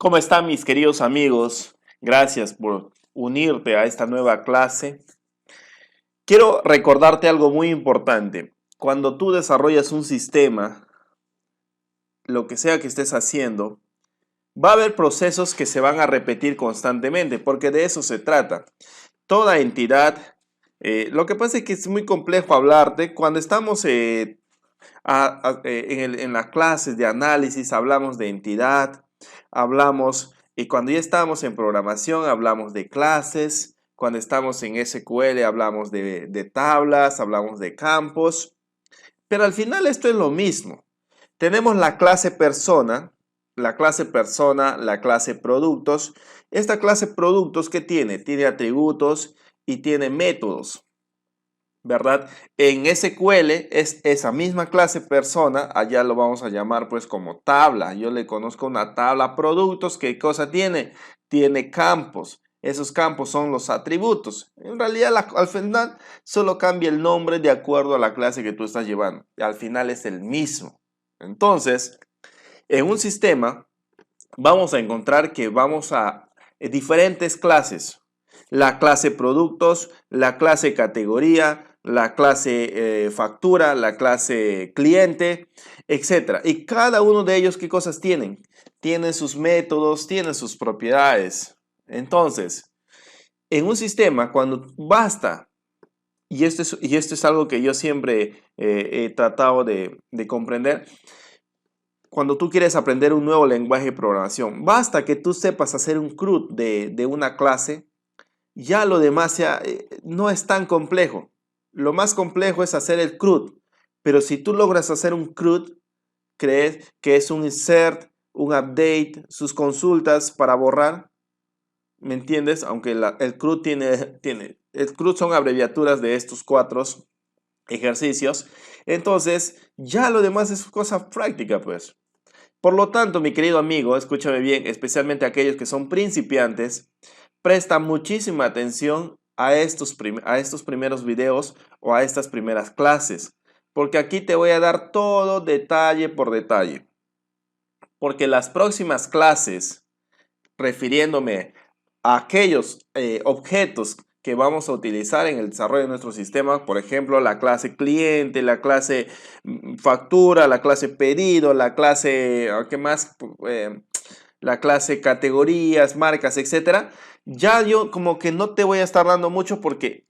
¿Cómo están mis queridos amigos? Gracias por unirte a esta nueva clase. Quiero recordarte algo muy importante. Cuando tú desarrollas un sistema, lo que sea que estés haciendo, va a haber procesos que se van a repetir constantemente, porque de eso se trata. Toda entidad, lo que pasa es que es muy complejo hablarte. Cuando estamos en las clases de análisis, hablamos de entidad, hablamos, y cuando ya estamos en programación, hablamos de clases. Cuando estamos en SQL, hablamos de tablas, hablamos de campos. Pero al final esto es lo mismo. Tenemos la clase persona, la clase productos. Esta clase productos, ¿qué tiene? Tiene atributos y tiene métodos, ¿verdad? En SQL es esa misma clase persona, allá lo vamos a llamar pues como tabla. Yo le conozco una tabla productos. ¿Qué cosa tiene? Tiene campos. Esos campos son los atributos. En realidad al final solo cambia el nombre de acuerdo a la clase que tú estás llevando. Y al final es el mismo. Entonces, en un sistema vamos a encontrar que vamos a diferentes clases. La clase productos, la clase categoría, la clase factura, la clase cliente, etc. Y cada uno de ellos, ¿qué cosas tienen? Tienen sus métodos, tienen sus propiedades. Entonces, en un sistema, cuando basta, y esto es algo que yo siempre he tratado de comprender, cuando tú quieres aprender un nuevo lenguaje de programación, basta que tú sepas hacer un CRUD de una clase. Ya lo demás no es tan complejo. Lo más complejo es hacer el CRUD. Pero si tú logras hacer un CRUD, crees que es un insert, un update, sus consultas para borrar, ¿me entiendes? Aunque el CRUD el CRUD son abreviaturas de estos 4 ejercicios. Entonces, ya lo demás es cosa práctica, pues. Por lo tanto, mi querido amigo, escúchame bien, especialmente aquellos que son principiantes, presta muchísima atención a estos primeros videos o a estas primeras clases, porque aquí te voy a dar todo detalle por detalle. Porque las próximas clases, refiriéndome a aquellos objetos que vamos a utilizar en el desarrollo de nuestro sistema, por ejemplo, la clase cliente, la clase factura, la clase pedido, la clase, ¿qué más? La clase categorías, marcas, etcétera. Ya yo como que no te voy a estar dando mucho porque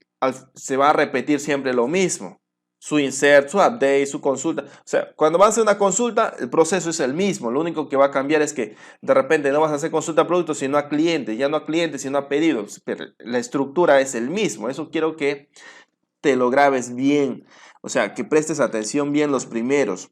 se va a repetir siempre lo mismo. Su insert, su update, su consulta. O sea, cuando vas a hacer una consulta, el proceso es el mismo. Lo único que va a cambiar es que de repente no vas a hacer consulta a productos, sino a clientes. Ya no a clientes, sino a pedidos. Pero la estructura es el mismo. Eso quiero que te lo grabes bien. O sea, que prestes atención bien los primeros,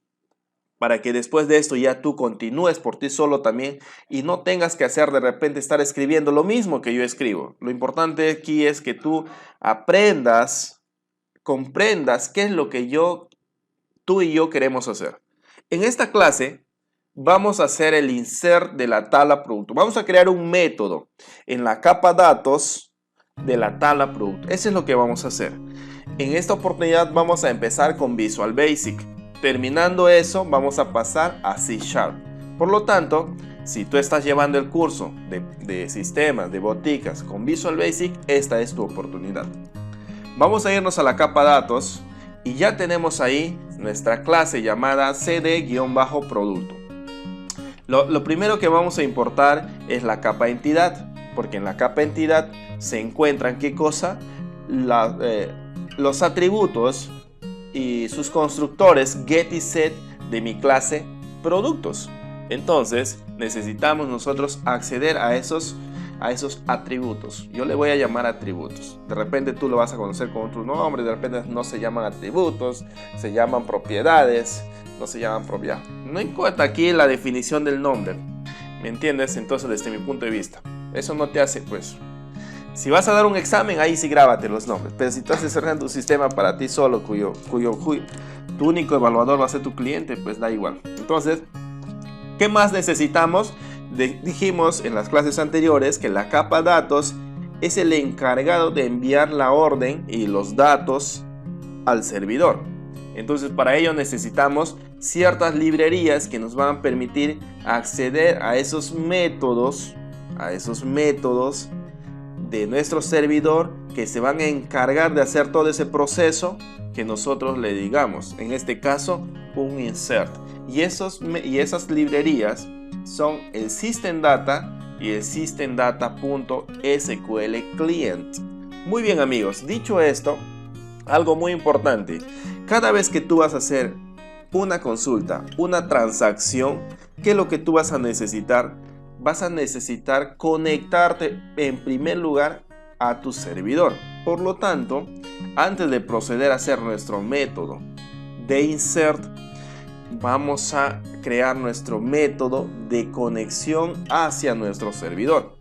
para que después de esto ya tú continúes por ti solo también y no tengas que hacer de repente estar escribiendo lo mismo que yo escribo. Lo importante aquí es que tú aprendas, comprendas qué es lo que tú y yo queremos hacer. En esta clase vamos a hacer el insert de la tabla producto. Vamos a crear un método en la capa datos de la tabla producto. Eso es lo que vamos a hacer. En esta oportunidad vamos a empezar con Visual Basic. Terminando eso, vamos a pasar a C#. Por lo tanto, si tú estás llevando el curso de sistemas, de boticas con Visual Basic, esta es tu oportunidad. Vamos a irnos a la capa datos y ya tenemos ahí nuestra clase llamada cd-producto. Lo primero que vamos a importar es la capa entidad, porque en la capa entidad se encuentran ¿qué cosa? Los atributos y sus constructores get y set de mi clase productos. Entonces necesitamos nosotros acceder a esos atributos. Yo le voy a llamar atributos. De repente tú lo vas a conocer con otro nombre, de repente no se llaman atributos, se llaman propiedades, no se llaman propiedad. No importa aquí la definición del nombre, ¿me entiendes? Entonces, desde mi punto de vista, eso no te hace, pues, si vas a dar un examen, ahí sí grábate los nombres. Pero si tú estás cerrando tu sistema para ti solo, tu único evaluador va a ser tu cliente, pues da igual. Entonces, ¿qué más necesitamos? Dijimos en las clases anteriores que la capa datos es el encargado de enviar la orden y los datos al servidor. Entonces, para ello necesitamos ciertas librerías que nos van a permitir acceder a esos métodos de nuestro servidor que se van a encargar de hacer todo ese proceso que nosotros le digamos, en este caso un insert, y esas librerías son el System Data y el System Data.sql Client. Muy bien amigos, dicho esto, algo muy importante, cada vez que tú vas a hacer una consulta, una transacción, ¿qué es lo que tú vas a necesitar? Vas a necesitar conectarte en primer lugar a tu servidor. Por lo tanto, antes de proceder a hacer nuestro método de insert, vamos a crear nuestro método de conexión hacia nuestro servidor.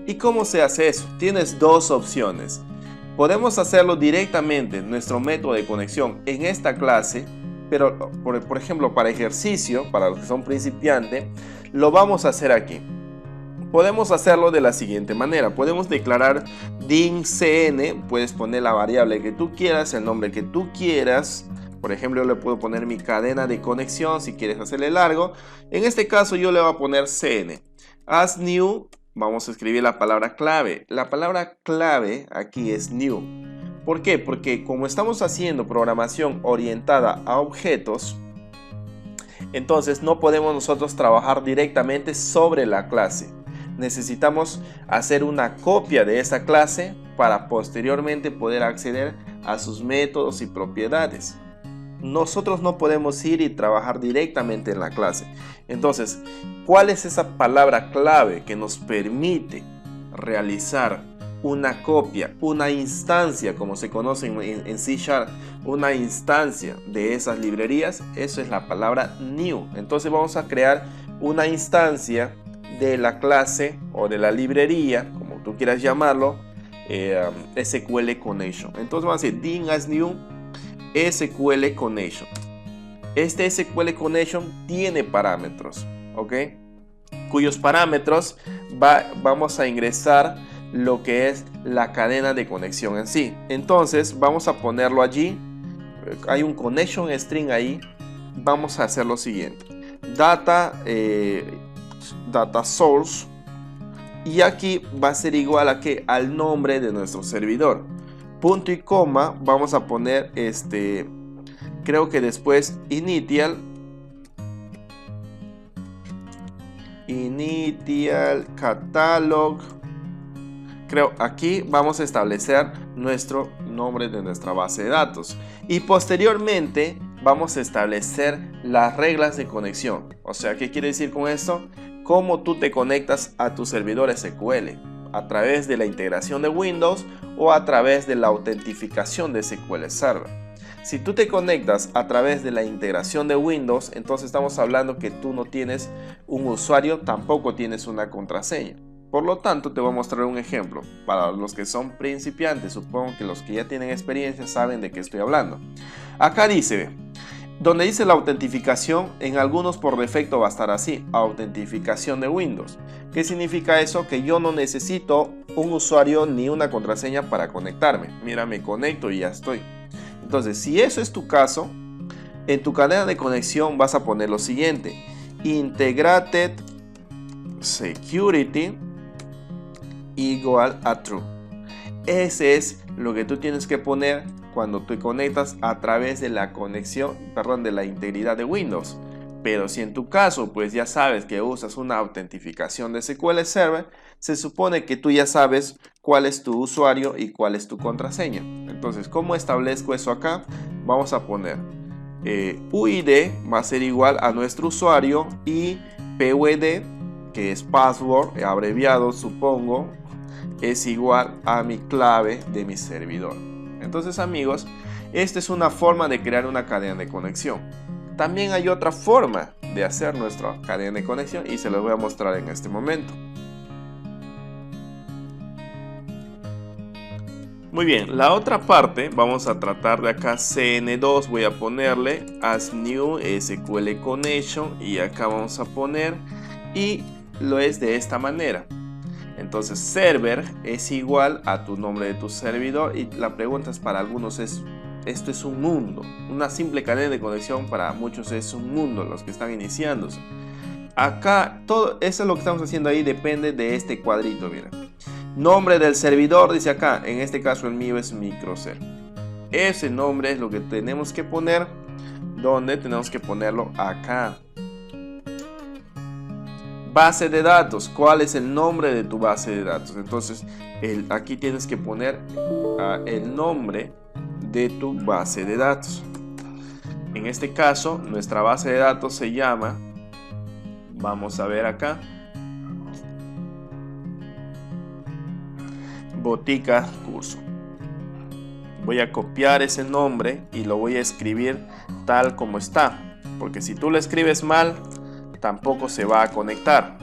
¿Y cómo se hace eso? Tienes dos opciones. Podemos hacerlo directamente, nuestro método de conexión en esta clase, pero por ejemplo para ejercicio, para los que son principiantes, lo vamos a hacer aquí. Podemos hacerlo de la siguiente manera. Podemos declarar din.cn, puedes poner la variable que tú quieras, el nombre que tú quieras. Por ejemplo, yo le puedo poner mi cadena de conexión si quieres hacerle largo. En este caso yo le voy a poner cn. As new, vamos a escribir la palabra clave. La palabra clave aquí es new. ¿Por qué? Porque como estamos haciendo programación orientada a objetos, entonces no podemos nosotros trabajar directamente sobre la clase. Necesitamos hacer una copia de esa clase para posteriormente poder acceder a sus métodos y propiedades. Nosotros no podemos ir y trabajar directamente en la clase. Entonces, ¿cuál es esa palabra clave que nos permite realizar una copia, una instancia, como se conoce en C#, una instancia de esas librerías? Eso es la palabra new. Entonces vamos a crear una instancia de la clase o de la librería, como tú quieras llamarlo, SQL Connection. Entonces vamos a decir din as new SQL Connection. Este SQL Connection tiene parámetros, ¿ok? Cuyos parámetros vamos a ingresar lo que es la cadena de conexión en sí. Entonces vamos a ponerlo allí. Hay un connection string ahí. Vamos a hacer lo siguiente: data source, y aquí va a ser igual a que al nombre de nuestro servidor. Punto y coma, vamos a poner creo que después initial catalog. Creo aquí vamos a establecer nuestro nombre de nuestra base de datos y posteriormente vamos a establecer las reglas de conexión. O sea, ¿qué quiere decir con esto? Cómo tú te conectas a tu servidor SQL, a través de la integración de Windows o a través de la autentificación de SQL Server. Si tú te conectas a través de la integración de Windows, entonces estamos hablando que tú no tienes un usuario, tampoco tienes una contraseña. Por lo tanto, te voy a mostrar un ejemplo. Para los que son principiantes, supongo que los que ya tienen experiencia saben de qué estoy hablando. Acá dice, donde dice la autentificación, en algunos por defecto va a estar así, autentificación de Windows. ¿Qué significa eso? Que yo no necesito un usuario ni una contraseña para conectarme. Mira, me conecto y ya estoy. Entonces, si eso es tu caso, en tu cadena de conexión vas a poner lo siguiente: integrated security igual a true. Ese es lo que tú tienes que poner cuando te conectas a través de la conexión, de la integridad de Windows. Pero si en tu caso, pues ya sabes que usas una autentificación de SQL Server, se supone que tú ya sabes cuál es tu usuario y cuál es tu contraseña. Entonces, ¿cómo establezco eso acá? Vamos a poner UID va a ser igual a nuestro usuario y PUD, que es password, abreviado supongo, es igual a mi clave de mi servidor. Entonces, amigos, esta es una forma de crear una cadena de conexión. También hay otra forma de hacer nuestra cadena de conexión y se los voy a mostrar en este momento. Muy bien, la otra parte vamos a tratar de acá cn2, voy a ponerle as new SQL connection y acá vamos a poner, y lo es de esta manera. Entonces server es igual a tu nombre de tu servidor, y la pregunta es, para algunos es esto es un mundo. Una simple cadena de conexión para muchos es un mundo, los que están iniciándose. Acá, todo eso es lo que estamos haciendo ahí, depende de este cuadrito, mira. Nombre del servidor, dice acá, en este caso el mío es Microcell. Ese nombre es lo que tenemos que poner, donde tenemos que ponerlo acá. Base de datos, ¿cuál es el nombre de tu base de datos? Entonces, aquí tienes que poner el nombre de tu base de datos. En este caso, nuestra base de datos se llama, vamos a ver acá, Botica Curso. Voy a copiar ese nombre y lo voy a escribir tal como está, porque si tú lo escribes mal, tampoco se va a conectar.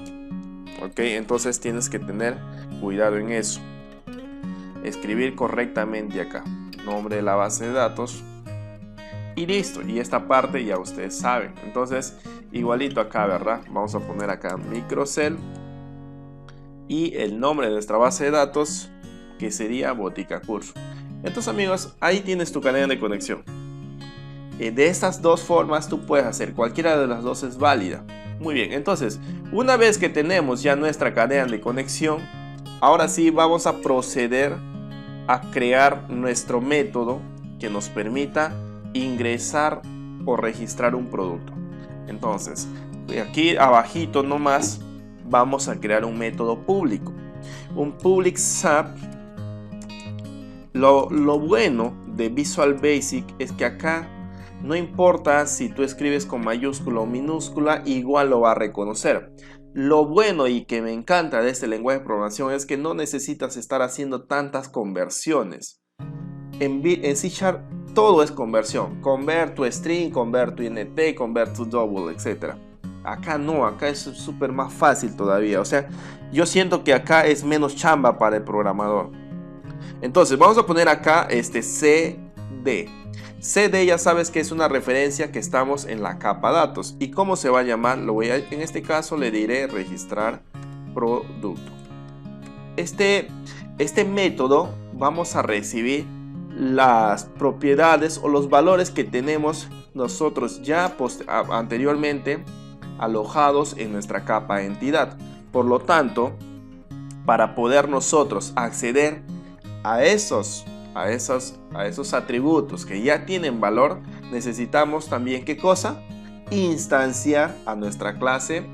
Ok, entonces tienes que tener cuidado en eso. Escribir correctamente acá, nombre de la base de datos. Y listo, y esta parte ya ustedes saben. Entonces, igualito acá, ¿verdad? Vamos a poner acá Microcell. Y el nombre de nuestra base de datos, que sería Botica Curso. Entonces, amigos, ahí tienes tu cadena de conexión. De estas dos formas tú puedes hacer, cualquiera de las dos es válida. Muy bien, entonces, una vez que tenemos ya nuestra cadena de conexión, ahora sí vamos a proceder a crear nuestro método que nos permita ingresar o registrar un producto. Entonces, aquí abajito nomás vamos a crear un método público, un public sub. Lo bueno de Visual Basic es que acá no importa si tú escribes con mayúscula o minúscula, igual lo va a reconocer. Lo bueno y que me encanta de este lenguaje de programación es que no necesitas estar haciendo tantas conversiones. En C# todo es conversión. Convert to string, convert to int, convert to double, etc. Acá no, acá es súper más fácil todavía. O sea, yo siento que acá es menos chamba para el programador. Entonces, vamos a poner acá CD. CD ya sabes que es una referencia que estamos en la capa datos. ¿Y cómo se va a llamar? En este caso le diré registrar producto. Este método vamos a recibir las propiedades o los valores que tenemos nosotros ya anteriormente alojados en nuestra capa entidad. Por lo tanto, para poder nosotros acceder a esos atributos que ya tienen valor, necesitamos también, ¿qué cosa? Instanciar a nuestra clase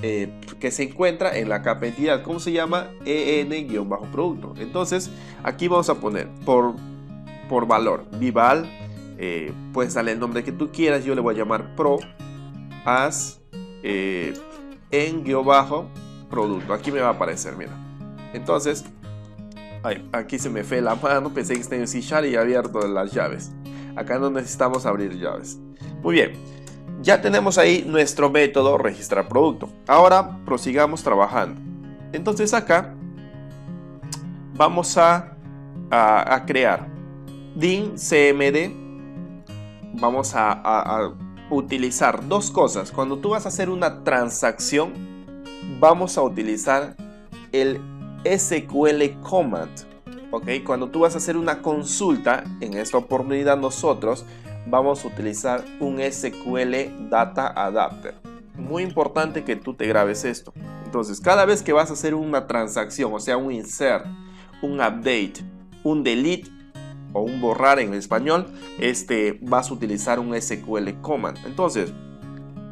que se encuentra en la capa entidad. ¿Cómo se llama? en-producto. Entonces, aquí vamos a poner por valor, Vival, puedes darle el nombre que tú quieras. Yo le voy a llamar pro as en-producto. Aquí me va a aparecer, mira. Entonces, aquí se me fue la mano, pensé que estaba en C# y he abierto las llaves. Acá no necesitamos abrir llaves. Muy bien, ya tenemos ahí nuestro método registrar producto. Ahora prosigamos trabajando. Entonces acá vamos a crear DIN CMD. Vamos a utilizar dos cosas. Cuando tú vas a hacer una transacción, vamos a utilizar el SQL command. Ok, cuando tú vas a hacer una consulta, en esta oportunidad nosotros vamos a utilizar un SQL Data Adapter. Muy importante que tú te grabes esto. Entonces, cada vez que vas a hacer una transacción, o sea, un insert, un update, un delete o un borrar en español, vas a utilizar un SQL command. Entonces,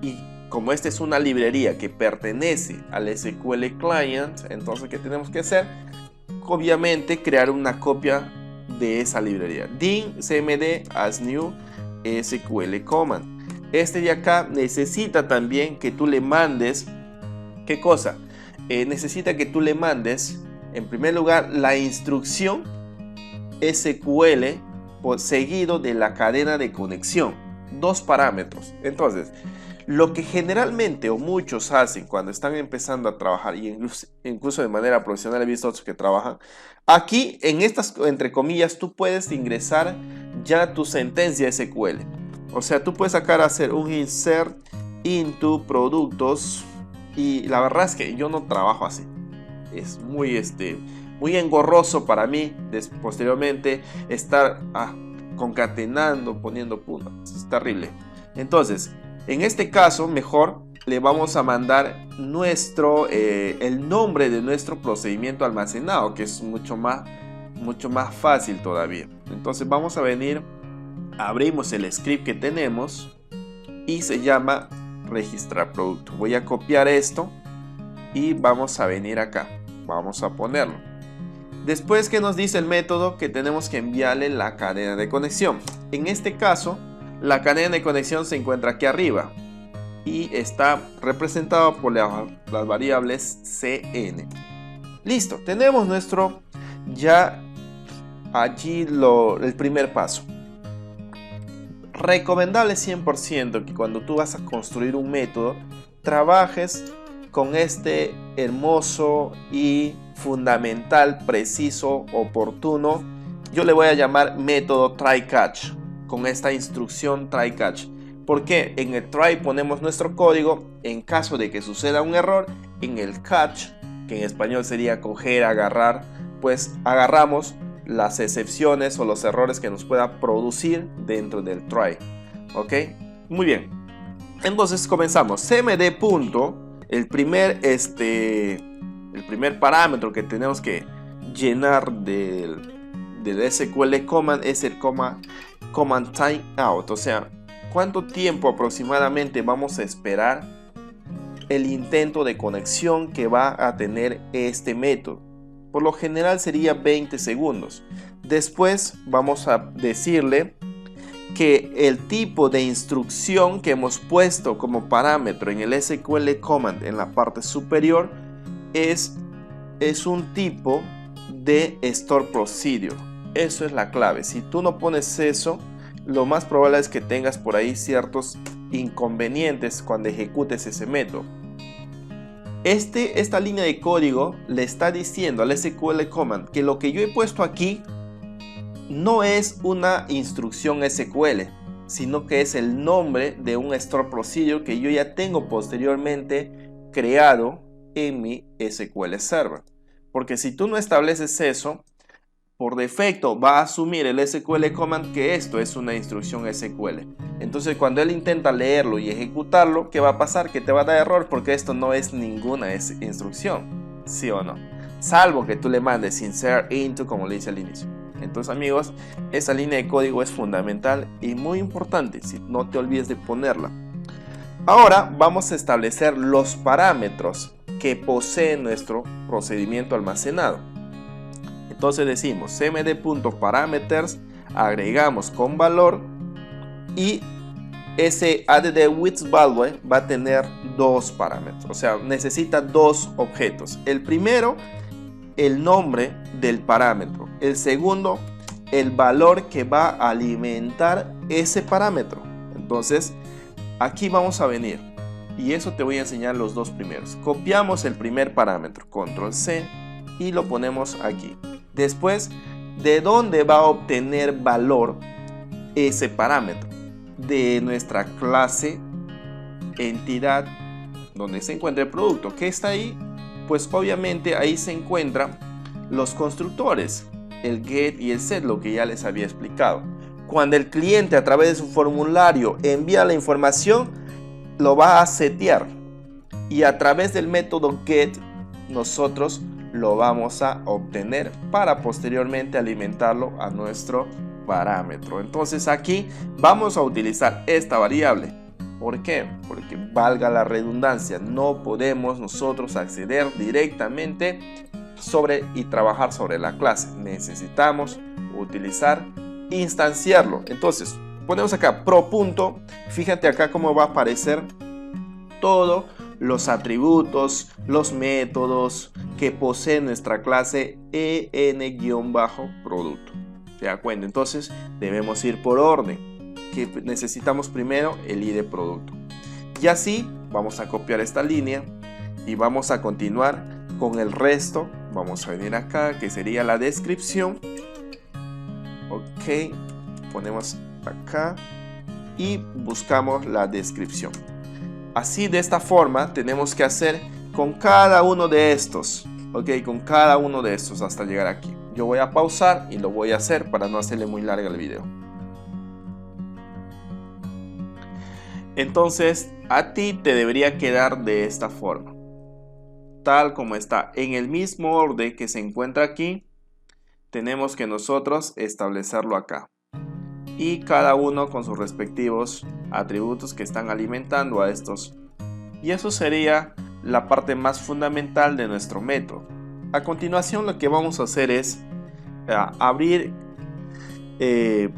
y como esta es una librería que pertenece al SQL Client, entonces, ¿qué tenemos que hacer? Obviamente, crear una copia de esa librería. DIN CMD as new SQL command. Este de acá necesita también que tú le mandes, ¿qué cosa? Necesita que tú le mandes, en primer lugar, la instrucción SQL seguido de la cadena de conexión. Dos parámetros. Entonces, lo que generalmente o muchos hacen cuando están empezando a trabajar, y incluso de manera profesional he visto otros que trabajan, aquí en estas, entre comillas, tú puedes ingresar ya tu sentencia SQL. O sea, tú puedes hacer un insert into productos, y la verdad es que yo no trabajo así. Es muy engorroso para mí posteriormente estar concatenando, poniendo puntos. Es terrible. Entonces, en este caso, mejor le vamos a mandar el nombre de nuestro procedimiento almacenado, que es mucho más fácil todavía. Entonces vamos a venir, abrimos el script que tenemos y se llama registrar producto. Voy a copiar esto y vamos a venir acá, vamos a ponerlo. Después, que nos dice el método, que tenemos que enviarle la cadena de conexión. En este caso, la cadena de conexión se encuentra aquí arriba y está representada por las variables cn. Listo, tenemos nuestro ya allí el primer paso. Recomendable 100% que cuando tú vas a construir un método, trabajes con este hermoso y fundamental, preciso, oportuno, yo le voy a llamar método try catch, con esta instrucción try catch, porque en el try ponemos nuestro código. En caso de que suceda un error, en el catch, que en español sería coger, agarrar, pues agarramos las excepciones o los errores que nos pueda producir dentro del try. Ok, muy bien. Entonces comenzamos. cmd punto, el primer parámetro que tenemos que llenar del SQL command es el command timeout, o sea, cuánto tiempo aproximadamente vamos a esperar el intento de conexión que va a tener este método. Por lo general sería 20 segundos. Después vamos a decirle que el tipo de instrucción que hemos puesto como parámetro en el SQL command en la parte superior es un tipo de store procedure. Eso es la clave. Si tú no pones eso, lo más probable es que tengas por ahí ciertos inconvenientes cuando ejecutes ese método. Esta línea de código le está diciendo al SQL command que lo que yo he puesto aquí no es una instrucción SQL, sino que es el nombre de un store procedure que yo ya tengo posteriormente creado en mi SQL Server. Porque si tú no estableces eso, por defecto va a asumir el SQL command que esto es una instrucción SQL. Entonces cuando él intenta leerlo y ejecutarlo, ¿qué va a pasar? Que te va a dar error, porque esto no es ninguna instrucción, ¿sí o no? Salvo que tú le mandes insert into, como le dice al inicio. Entonces, amigos, esa línea de código es fundamental y muy importante, si no te olvides de ponerla. Ahora vamos a establecer los parámetros que posee nuestro procedimiento almacenado. Entonces decimos cmd.parameters, agregamos con valor, y ese add with value va a tener dos parámetros, o sea, necesita dos objetos. El primero, el nombre del parámetro. El segundo, el valor que va a alimentar ese parámetro. Entonces, aquí vamos a venir y eso te voy a enseñar los dos primeros. Copiamos el primer parámetro, control C, y lo ponemos aquí. Después, ¿de dónde va a obtener valor ese parámetro? De nuestra clase entidad donde se encuentra el producto. ¿Qué está ahí? Pues obviamente ahí se encuentran los constructores, el get y el set, lo que ya les había explicado. Cuando el cliente a través de su formulario envía la información, lo va a setear, y a través del método get nosotros lo vamos a obtener para posteriormente alimentarlo a nuestro parámetro. Entonces aquí vamos a utilizar esta variable. ¿Por qué? Porque, valga la redundancia, no podemos nosotros acceder directamente y trabajar sobre la clase. Necesitamos utilizar, instanciarlo. Entonces ponemos acá pro punto. Fíjate acá cómo va a aparecer todos los atributos, los métodos que posee nuestra clase en-producto. ¿Te das cuenta? Entonces debemos ir por orden. Que necesitamos primero el ID de producto. Y así vamos a copiar esta línea y vamos a continuar con el resto. Vamos a venir acá, que sería la descripción. Ok, ponemos acá y buscamos la descripción. Así, de esta forma tenemos que hacer con cada uno de estos. Ok, con cada uno de estos hasta llegar aquí. Yo voy a pausar y lo voy a hacer para no hacerle muy larga el video. Entonces a ti te debería quedar de esta forma, tal como está, en el mismo orden que se encuentra aquí. Tenemos que nosotros establecerlo acá, y cada uno con sus respectivos atributos que están alimentando a estos. Y eso sería la parte más fundamental de nuestro método. A continuación lo que vamos a hacer es abrir,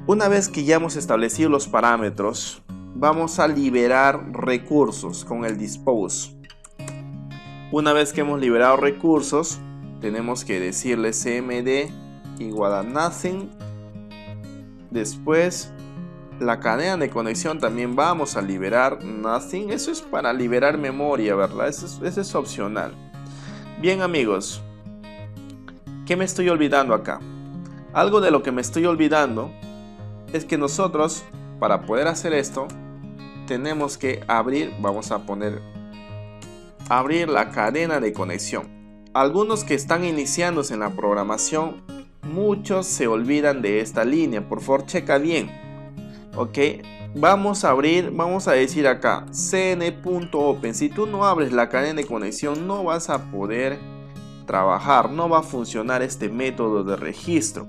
una vez que ya hemos establecido los parámetros, vamos a liberar recursos con el dispose. Una vez que hemos liberado recursos, tenemos que decirle cmd igual a nothing. Después la cadena de conexión también vamos a liberar nothing. Eso es para liberar memoria, ¿verdad? Eso es opcional. Bien, amigos, ¿qué me estoy olvidando acá? Algo de lo que me estoy olvidando es que nosotros, para poder hacer esto, tenemos que abrir, vamos a poner abrir la cadena de conexión. Algunos que están iniciándose en la programación, muchos se olvidan de esta línea. Por favor, checa bien. Ok, vamos a abrir, vamos a decir acá cn.open. Si tú no abres la cadena de conexión, no vas a poder trabajar, no va a funcionar este método de registro.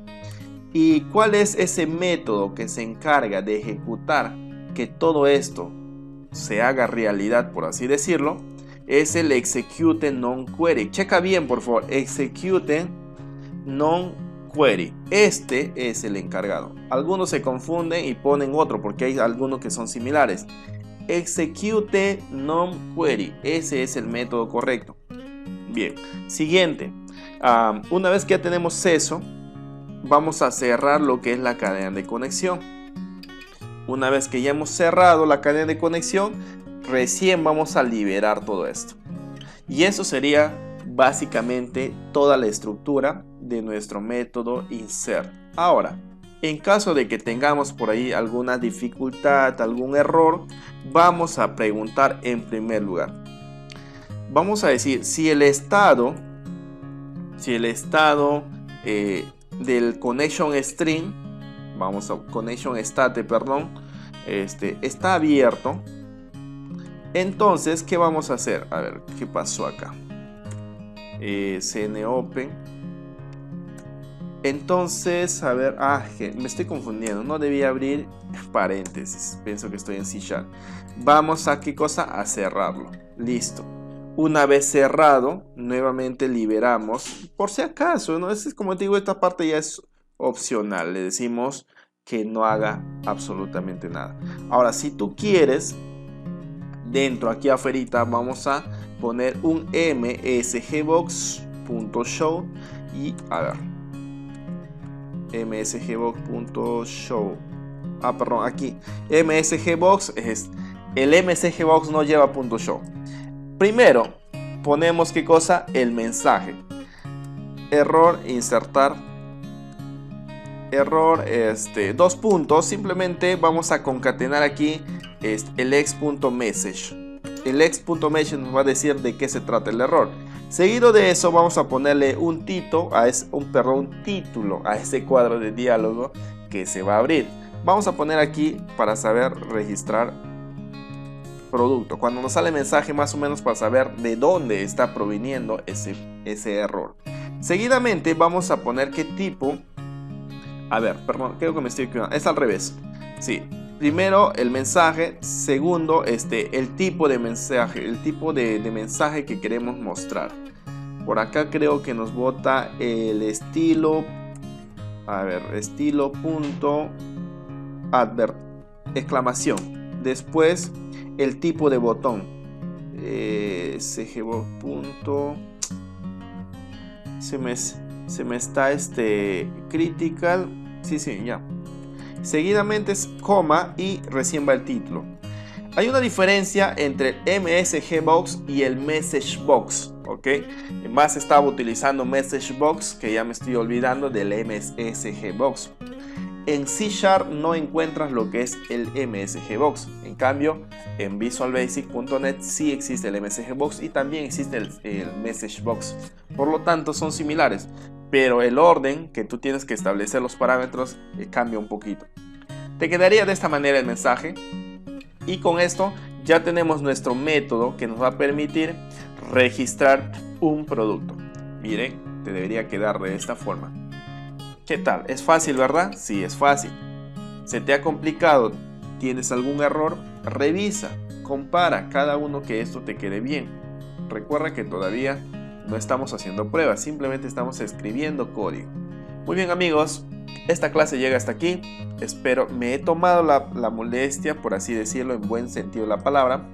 ¿Y cuál es ese método que se encarga de ejecutar que todo esto se haga realidad, por así decirlo? Es el execute non-query. Checa bien, por favor, execute non-query. Este es el encargado. Algunos se confunden y ponen otro porque hay algunos que son similares. Execute non-query, ese es el método correcto. Bien, siguiente. Una vez que ya tenemos eso, vamos a cerrar lo que es la cadena de conexión. Una vez que ya hemos cerrado la cadena de conexión, recién vamos a liberar todo esto. Y eso sería básicamente toda la estructura de nuestro método insert. Ahora, en caso de que tengamos por ahí alguna dificultad, algún error, vamos a preguntar en primer lugar. Vamos a decir si el estado del connection string, vamos a connection state, perdón, está abierto. Entonces, ¿qué vamos a hacer? A ver, ¿qué pasó acá? cnopen. Entonces, a ver, que me estoy confundiendo, no debía abrir paréntesis, pienso que estoy en C#. Vamos a, ¿qué cosa? A cerrarlo. Listo. Una vez cerrado, nuevamente liberamos, por si acaso, ¿no? Es como te digo, esta parte ya es opcional, le decimos que no haga absolutamente nada. Ahora, si tú quieres, dentro aquí afuera vamos a poner un msgbox.show y a ver, msgbox.show, perdón, aquí msgbox es el msgbox, no lleva .show. Primero ponemos qué cosa, el mensaje, error, insertar, error, dos puntos. Simplemente vamos a concatenar aquí el ex.message. El ex.message nos va a decir de qué se trata el error. Seguido de eso vamos a ponerle un título a ese cuadro de diálogo que se va a abrir. Vamos a poner aquí para saber registrar producto. Cuando nos sale mensaje, más o menos para saber de dónde está proviniendo ese error. Seguidamente vamos a poner qué tipo. A ver, perdón, creo que me estoy equivocando. Es al revés. Sí. Primero el mensaje, segundo el tipo de mensaje, el tipo de mensaje que queremos mostrar. Por acá creo que nos bota el estilo. A ver, estilo punto advert, exclamación. Después el tipo de botón. cgbox punto. Se me está critical. Sí, ya. Seguidamente es coma y recién va el título. Hay una diferencia entre el MSGbox y el MessageBox, ¿ok? Más estaba utilizando MessageBox, que ya me estoy olvidando del MSGbox. En C# no encuentras lo que es el MSGbox. En cambio, en visualbasic.net sí existe el MSGbox y también existe el MessageBox. Por lo tanto, son similares, pero el orden que tú tienes que establecer los parámetros cambia un poquito. Te quedaría de esta manera el mensaje. Y con esto ya tenemos nuestro método que nos va a permitir registrar un producto. Miren, te debería quedar de esta forma. ¿Qué tal? ¿Es fácil, verdad? Sí, es fácil. ¿Se te ha complicado? ¿Tienes algún error? Revisa, compara cada uno que esto te quede bien. Recuerda que todavía no estamos haciendo pruebas, simplemente estamos escribiendo código. Muy bien, amigos, esta clase llega hasta aquí. Espero, me he tomado la molestia, por así decirlo, en buen sentido de la palabra,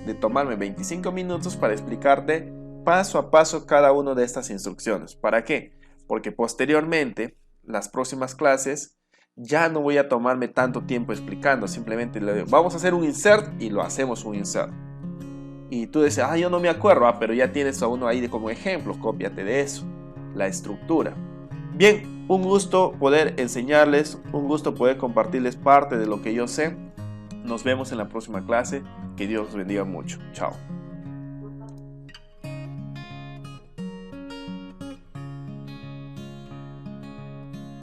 de tomarme 25 minutos para explicarte paso a paso cada una de estas instrucciones. ¿Para qué? Porque posteriormente, las próximas clases, ya no voy a tomarme tanto tiempo explicando, simplemente le digo, vamos a hacer un insert y lo hacemos un insert. Y tú dices, yo no me acuerdo, pero ya tienes a uno ahí como ejemplo, cópiate de eso, la estructura. Bien, un gusto poder enseñarles, un gusto poder compartirles parte de lo que yo sé. Nos vemos en la próxima clase, que Dios los bendiga mucho. Chao.